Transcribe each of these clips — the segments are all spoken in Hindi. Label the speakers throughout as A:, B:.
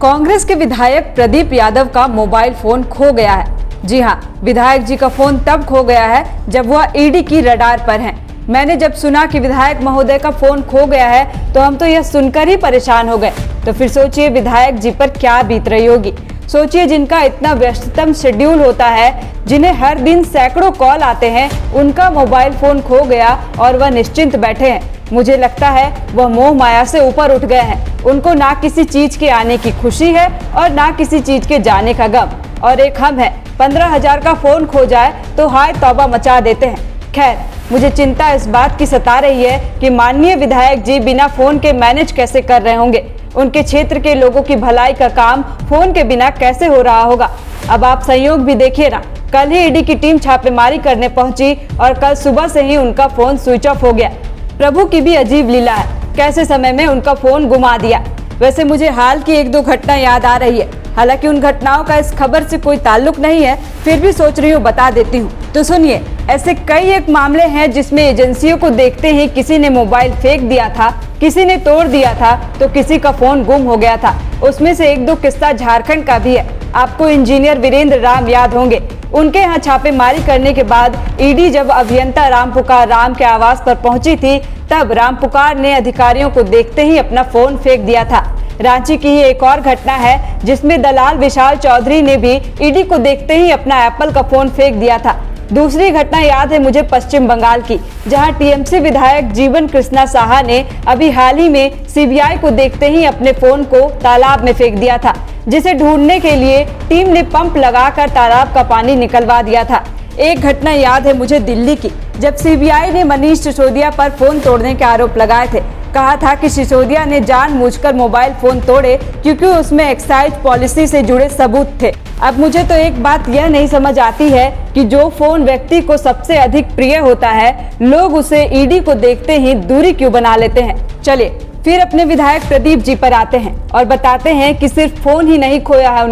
A: कांग्रेस के विधायक प्रदीप यादव का मोबाइल फोन खो गया है। जी हां, विधायक जी का फोन तब खो गया है जब वह ईडी की रडार पर हैं। मैंने जब सुना कि विधायक महोदय का फोन खो गया है तो हम तो यह सुनकर ही परेशान हो गए। तो फिर सोचिए विधायक जी पर क्या बीत रही होगी। सोचिए जिनका इतना व्यस्ततम शेड्यूल होता है, जिन्हें हर दिन सैकड़ों कॉल आते हैं, उनका मोबाइल फोन खो गया और वह निश्चिंत बैठे हैं। मुझे लगता है वह मोह माया से ऊपर उठ गए हैं। उनको ना किसी चीज के आने की खुशी है और ना किसी चीज के जाने का गम। और एक हम है, 15,000 का फोन खो जाए तो हाय तौबा मचा देते हैं। खैर, मुझे चिंता इस बात की सता रही है कि माननीय विधायक जी बिना फोन के मैनेज कैसे कर रहे होंगे। उनके क्षेत्र के लोगों की भलाई का काम फोन के बिना कैसे हो रहा होगा। अब आप संयोग भी देखिए ना, कल ही ईडी की टीम छापेमारी करने पहुंची और कल सुबह से ही उनका फोन स्विच ऑफ हो गया। प्रभु की भी अजीब लीला है, कैसे समय में उनका फोन गुमा दिया। वैसे मुझे हाल की 1-2 घटना याद आ रही है, हालांकि उन घटनाओं का इस खबर से कोई ताल्लुक नहीं है, फिर भी सोच रही हूँ बता देती हूँ। तो सुनिए, ऐसे कई एक मामले हैं जिसमें एजेंसियों को देखते ही किसी ने मोबाइल फेंक दिया था, किसी ने तोड़ दिया था, तो किसी का फोन गुम हो गया था। उसमें से 1-2 किस्सा झारखंड का भी है। आपको इंजीनियर वीरेंद्र राम याद होंगे। उनके यहाँ छापेमारी करने के बाद ईडी जब अभियंता रामपुकार राम के आवास पर पहुंची थी, तब रामपुकार ने अधिकारियों को देखते ही अपना फोन फेंक दिया था। रांची की ही एक और घटना है जिसमें दलाल विशाल चौधरी ने भी ईडी को देखते ही अपना एप्पल का फोन फेंक दिया था। दूसरी घटना याद है मुझे पश्चिम बंगाल की, जहां टीएमसी विधायक जीवन कृष्णा साहा ने अभी हाल ही में सीबीआई को देखते ही अपने फोन को तालाब में फेंक दिया था, जिसे ढूंढने के लिए टीम ने पंप लगाकर तालाब का पानी निकलवा दिया था। एक घटना याद है मुझे दिल्ली की, जब सीबीआई ने मनीष सिसोदिया पर फोन तोड़ने के आरोप लगाए थे। कहा था कि सिसोदिया ने जानबूझकर मोबाइल फोन तोड़े क्योंकि उसमें एक्साइज पॉलिसी से जुड़े सबूत थे। अब मुझे तो एक बात यह नहीं समझ आती है कि जो फोन व्यक्ति को सबसे अधिक प्रिय होता है, लोग उसे ईडी को देखते ही दूरी क्यों बना लेते हैं। चलिए फिर अपने विधायक प्रदीप जी पर आते हैं और बताते हैं कि सिर्फ फोन ही नहीं खोया है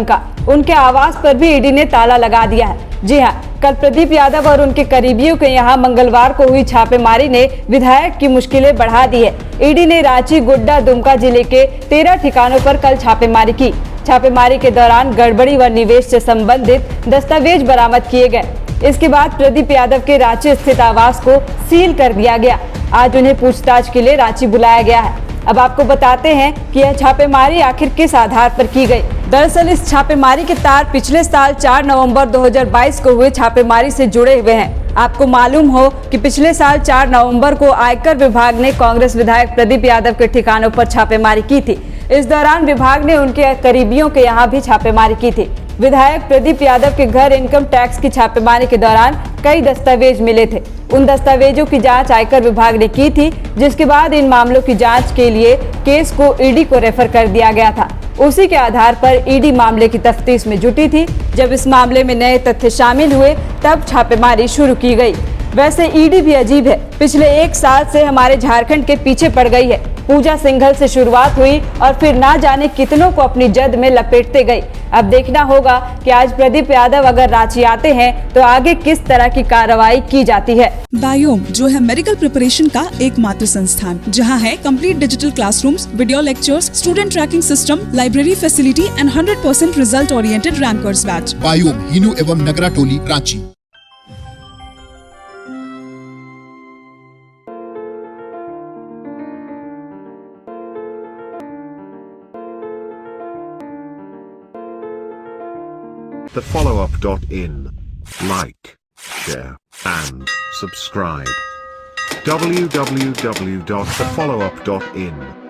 A: उनके आवास पर भी ईडी ने ताला लगा दिया है। जी हाँ, कल प्रदीप यादव और उनके करीबियों के यहाँ मंगलवार को हुई छापेमारी ने विधायक की मुश्किलें बढ़ा दी है। ईडी ने रांची, गोड्डा, दुमका जिले के 13 ठिकानों पर कल छापेमारी की। छापेमारी के दौरान गड़बड़ी व निवेश से संबंधित दस्तावेज बरामद किए गए। इसके बाद प्रदीप यादव के रांची स्थित आवास को सील कर दिया गया। आज उन्हें पूछताछ के लिए रांची बुलाया गया है। अब आपको बताते हैं कि यह छापेमारी आखिर किस आधार पर की गई। दरअसल इस छापेमारी के तार पिछले साल 4 नवंबर 2022 को हुए छापेमारी से जुड़े हुए हैं। आपको मालूम हो कि पिछले साल 4 नवंबर को आयकर विभाग ने कांग्रेस विधायक प्रदीप यादव के ठिकानों पर छापेमारी की थी। इस दौरान विभाग ने उनके करीबियों के यहाँ भी छापेमारी की थी। विधायक प्रदीप यादव के घर इनकम टैक्स की छापेमारी के दौरान कई दस्तावेज मिले थे। उन दस्तावेजों की जांच आयकर विभाग ने की थी, जिसके बाद इन मामलों की जांच के लिए केस को ईडी को रेफर कर दिया गया था। उसी के आधार पर ईडी मामले की तफ्तीश में जुटी थी। जब इस मामले में नए तथ्य शामिल हुए तब छापेमारी शुरू की गई। वैसे ईडी भी अजीब है, पिछले 1 साल से हमारे झारखंड के पीछे पड़ गई है। पूजा सिंघल से शुरुआत हुई और फिर ना जाने कितनों को अपनी जद में लपेटते गई। अब देखना होगा कि आज प्रदीप यादव अगर रांची आते हैं तो आगे किस तरह की कार्रवाई की जाती है।
B: बायोम जो है मेडिकल प्रिपरेशन का एकमात्र संस्थान, जहां है complete digital classrooms, video lectures, student tracking system, library facility and 100% result oriented rankers batch.
C: Biome, Hinoo एवं नगरा टोली, Ranchi.
D: thefollowup.in. Like, share, and subscribe. www.thefollowup.in